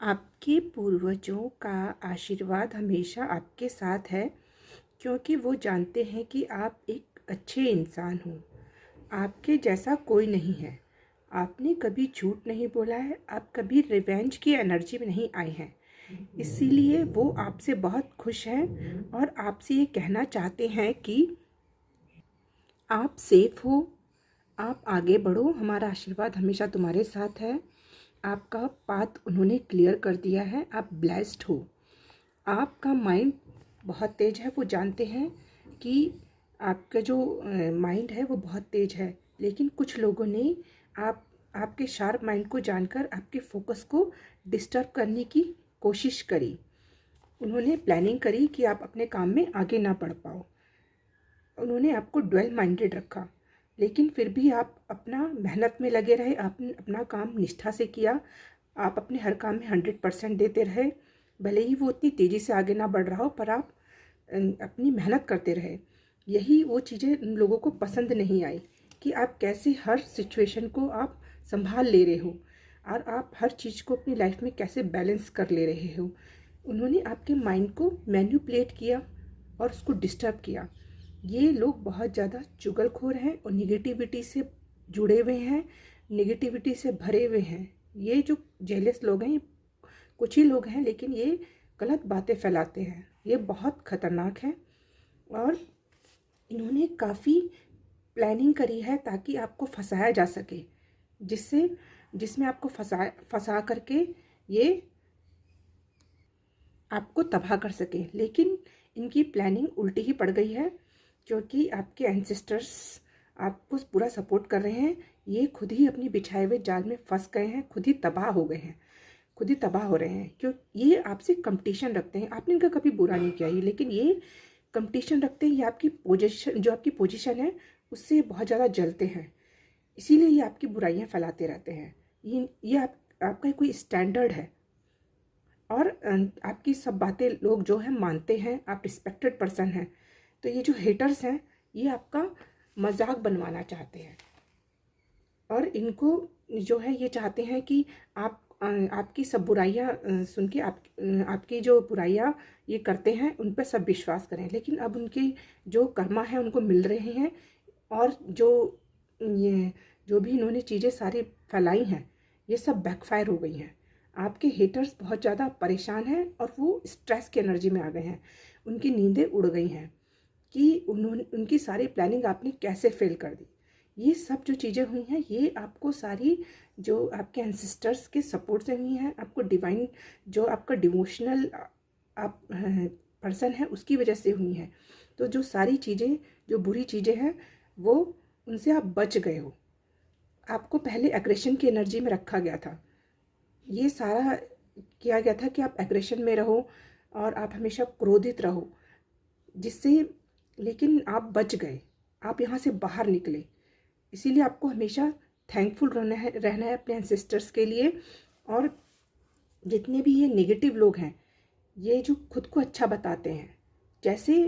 आपके पूर्वजों का आशीर्वाद हमेशा आपके साथ है, क्योंकि वो जानते हैं कि आप एक अच्छे इंसान हो। आपके जैसा कोई नहीं है। आपने कभी झूठ नहीं बोला है, आप कभी रिवेंज की एनर्जी में नहीं आए हैं। इसीलिए वो आपसे बहुत खुश हैं और आपसे ये कहना चाहते हैं कि आप सेफ हो, आप आगे बढ़ो, हमारा आशीर्वाद हमेशा तुम्हारे साथ है। आपका पाथ उन्होंने क्लियर कर दिया है, आप ब्लेस्ड हो। आपका माइंड बहुत तेज है, वो जानते हैं कि आपका जो माइंड है वो बहुत तेज है, लेकिन कुछ लोगों ने आपके शार्प माइंड को जानकर आपके फोकस को डिस्टर्ब करने की कोशिश करी। उन्होंने प्लानिंग करी कि आप अपने काम में आगे ना बढ़ पाओ। उन्होंने आपको ड्वेल माइंडेड रखा, लेकिन फिर भी आप अपना मेहनत में लगे रहे, आपने अपना काम निष्ठा से किया। आप अपने हर काम में 100% देते रहे। भले ही वो उतनी तेज़ी से आगे ना बढ़ रहा हो, पर आप अपनी मेहनत करते रहे। यही वो चीज़ें उन लोगों को पसंद नहीं आई कि आप कैसे हर सिचुएशन को आप संभाल ले रहे हो और आप हर चीज़ को अपनी लाइफ में कैसे बैलेंस कर ले रहे हो। उन्होंने आपके माइंड को मैनिपुलेट किया और उसको डिस्टर्ब किया। ये लोग बहुत ज़्यादा चुगलखोर हैं और निगेटिविटी से जुड़े हुए हैं, निगेटिविटी से भरे हुए हैं। ये जो जेलस लोग हैं, ये कुछ ही लोग हैं, लेकिन ये गलत बातें फैलाते हैं। ये बहुत ख़तरनाक है और इन्होंने काफ़ी प्लानिंग करी है ताकि आपको फंसाया जा सके, जिसमें आपको फंसा करके ये आपको तबाह कर सके। लेकिन इनकी प्लानिंग उल्टी ही पड़ गई है, क्योंकि आपके एंसेस्टर्स आपको पूरा सपोर्ट कर रहे हैं। ये खुद ही अपनी बिछाए हुए जाल में फंस गए हैं, खुद ही तबाह हो गए हैं, खुद ही तबाह हो रहे हैं। क्यों? ये आपसे कंपटीशन रखते हैं। आपने इनका कभी बुरा नहीं किया ये, लेकिन ये कंपटीशन रखते हैं। ये आपकी पोजीशन, जो आपकी पोजीशन है, उससे बहुत ज़्यादा जलते हैं। इसीलिए ये आपकी बुराइयां फैलाते रहते हैं। ये आपका कोई स्टैंडर्ड है और आपकी सब बातें लोग जो है मानते हैं। आप रिस्पेक्टेड पर्सन हैं। तो ये जो हेटर्स हैं, ये आपका मजाक बनवाना चाहते हैं और इनको जो है ये चाहते हैं कि आपकी सब बुराइयां सुन के आपकी जो बुराइयां ये करते हैं उन पर सब विश्वास करें। लेकिन अब उनकी जो कर्मा है उनको मिल रहे हैं और ये जो भी इन्होंने चीज़ें सारी फैलाई हैं, ये सब बैकफायर हो गई हैं। आपके हेटर्स बहुत ज़्यादा परेशान हैं और वो स्ट्रेस की एनर्जी में आ गए हैं। उनकी नींदें उड़ गई हैं कि उनकी सारी प्लानिंग आपने कैसे फेल कर दी। ये सब जो चीज़ें हुई हैं, ये आपको सारी जो आपके एंसेस्टर्स के सपोर्ट से हुई हैं। आपको डिवाइन जो आपका डिवोशनल आप पर्सन है उसकी वजह से हुई हैं। तो जो सारी चीज़ें, जो बुरी चीज़ें हैं, वो उनसे आप बच गए हो। आपको पहले एग्रेशन की एनर्जी में रखा गया था। ये सारा किया गया था कि आप एग्रेशन में रहो और आप हमेशा क्रोधित रहो, जिससे लेकिन आप बच गए, आप यहाँ से बाहर निकले। इसीलिए आपको हमेशा थैंकफुल रहना है अपने एंसेस्टर्स के लिए। और जितने भी ये नेगेटिव लोग हैं, ये जो खुद को अच्छा बताते हैं, जैसे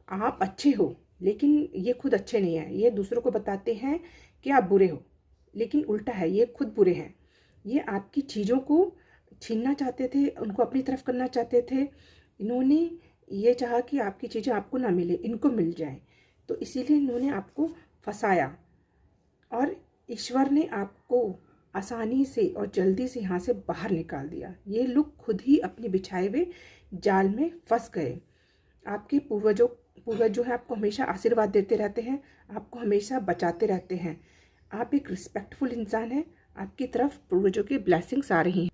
आप अच्छे हो, लेकिन ये खुद अच्छे नहीं हैं। ये दूसरों को बताते हैं कि आप बुरे हो, लेकिन उल्टा है, ये खुद बुरे हैं। ये आपकी चीज़ों को छीनना चाहते थे, उनको अपनी तरफ करना चाहते थे। इन्होंने ये चाहा कि आपकी चीज़ें आपको ना मिले, इनको मिल जाए। तो इसीलिए इन्होंने आपको फंसाया और ईश्वर ने आपको आसानी से और जल्दी से यहाँ से बाहर निकाल दिया। ये लोग खुद ही अपने बिछाए हुए जाल में फंस गए। आपके पूर्वज जो है आपको हमेशा आशीर्वाद देते रहते हैं, आपको हमेशा बचाते रहते हैं। आप एक रिस्पेक्टफुल इंसान हैं, आपकी तरफ पूर्वजों की ब्लेसिंग्स आ रही हैं।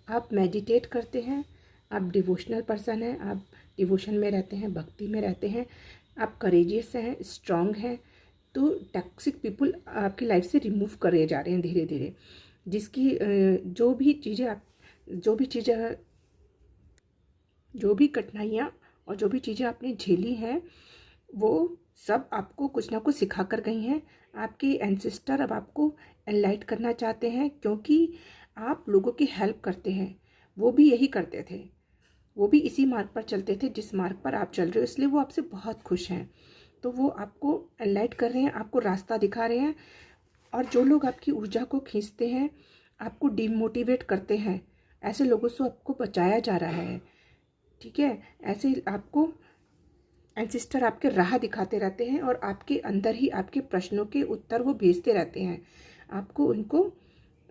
आप मेडिटेट करते हैं, आप डिवोशनल पर्सन हैं, आप डिवोशन में रहते हैं, भक्ति में रहते हैं, आप करेजियस हैं, स्ट्रांग हैं। तो टॉक्सिक पीपल आपकी लाइफ से रिमूव करे जा रहे हैं धीरे धीरे। जिसकी जो भी कठिनाइयाँ और जो भी चीज़ें आपने झेली हैं, वो सब आपको कुछ ना कुछ सिखा कर गई हैं। आपके एंसेस्टर अब आपको एनलाइट करना चाहते हैं, क्योंकि आप लोगों की हेल्प करते हैं। वो भी यही करते थे, वो भी इसी मार्ग पर चलते थे जिस मार्ग पर आप चल रहे हो, इसलिए वो आपसे बहुत खुश हैं। तो वो आपको एनलाइट कर रहे हैं, आपको रास्ता दिखा रहे हैं। और जो लोग आपकी ऊर्जा को खींचते हैं, आपको डिमोटिवेट करते हैं, ऐसे लोगों से आपको बचाया जा रहा है। ठीक है, ऐसे आपको एंसेस्टर आपके राह दिखाते रहते हैं और आपके अंदर ही आपके प्रश्नों के उत्तर वो भेजते रहते हैं। आपको उनको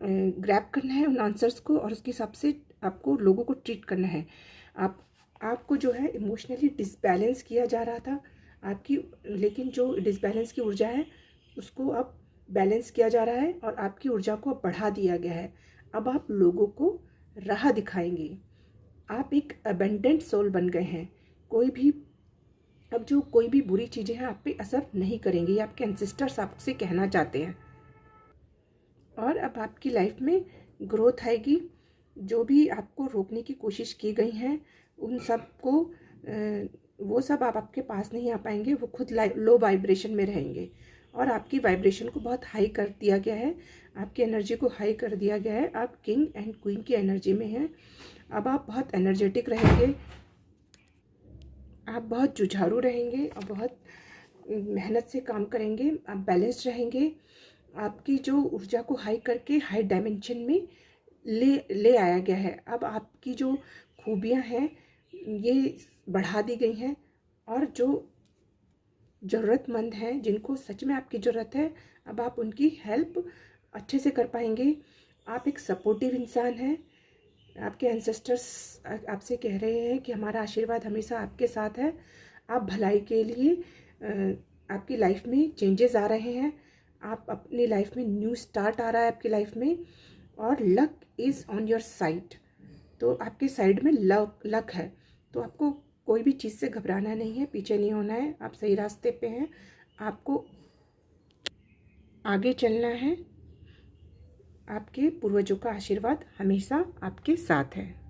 ग्रैब करना है, उन आंसर्स को, और उसके हिसाब से आपको लोगों को ट्रीट करना है। आपको जो है इमोशनली डिसबैलेंस किया जा रहा था आपकी, लेकिन जो डिसबैलेंस की ऊर्जा है उसको अब बैलेंस किया जा रहा है और आपकी ऊर्जा को अब बढ़ा दिया गया है। अब आप लोगों को राह दिखाएंगे। आप एक अबेंडेंट सोल बन गए हैं। कोई भी बुरी चीज़ें हैं आप पे असर नहीं करेंगी, ये आपके एंसेस्टर्स आपसे कहना चाहते हैं। और अब आपकी लाइफ में ग्रोथ आएगी। जो भी आपको रोकने की कोशिश की गई हैं उन सब को वो सब आप आपके पास नहीं आ पाएंगे। वो खुद लो वाइब्रेशन में रहेंगे और आपकी वाइब्रेशन को बहुत हाई कर दिया गया है, आपकी एनर्जी को हाई कर दिया गया है। आप किंग एंड क्वीन की एनर्जी में हैं। अब आप बहुत एनर्जेटिक रहेंगे, आप बहुत जुझारू रहेंगे और बहुत मेहनत से काम करेंगे। आप बैलेंस्ड रहेंगे। आपकी जो ऊर्जा को हाई करके हाई डायमेंशन में ले आया गया है। अब आपकी जो खूबियां हैं ये बढ़ा दी गई हैं और जो ज़रूरतमंद हैं, जिनको सच में आपकी ज़रूरत है, अब आप उनकी हेल्प अच्छे से कर पाएंगे। आप एक सपोर्टिव इंसान हैं। आपके एंसेस्टर्स आपसे कह रहे हैं कि हमारा आशीर्वाद हमेशा आपके साथ है। आप भलाई के लिए आपकी लाइफ में चेंजेस आ रहे हैं। आप अपनी लाइफ में न्यू स्टार्ट आ रहा है आपकी लाइफ में, और luck is on your side. तो आपके साइड में लक है। तो आपको कोई भी चीज़ से घबराना नहीं है, पीछे नहीं होना है। आप सही रास्ते पे हैं, आपको आगे चलना है। आपके पूर्वजों का आशीर्वाद हमेशा आपके साथ है।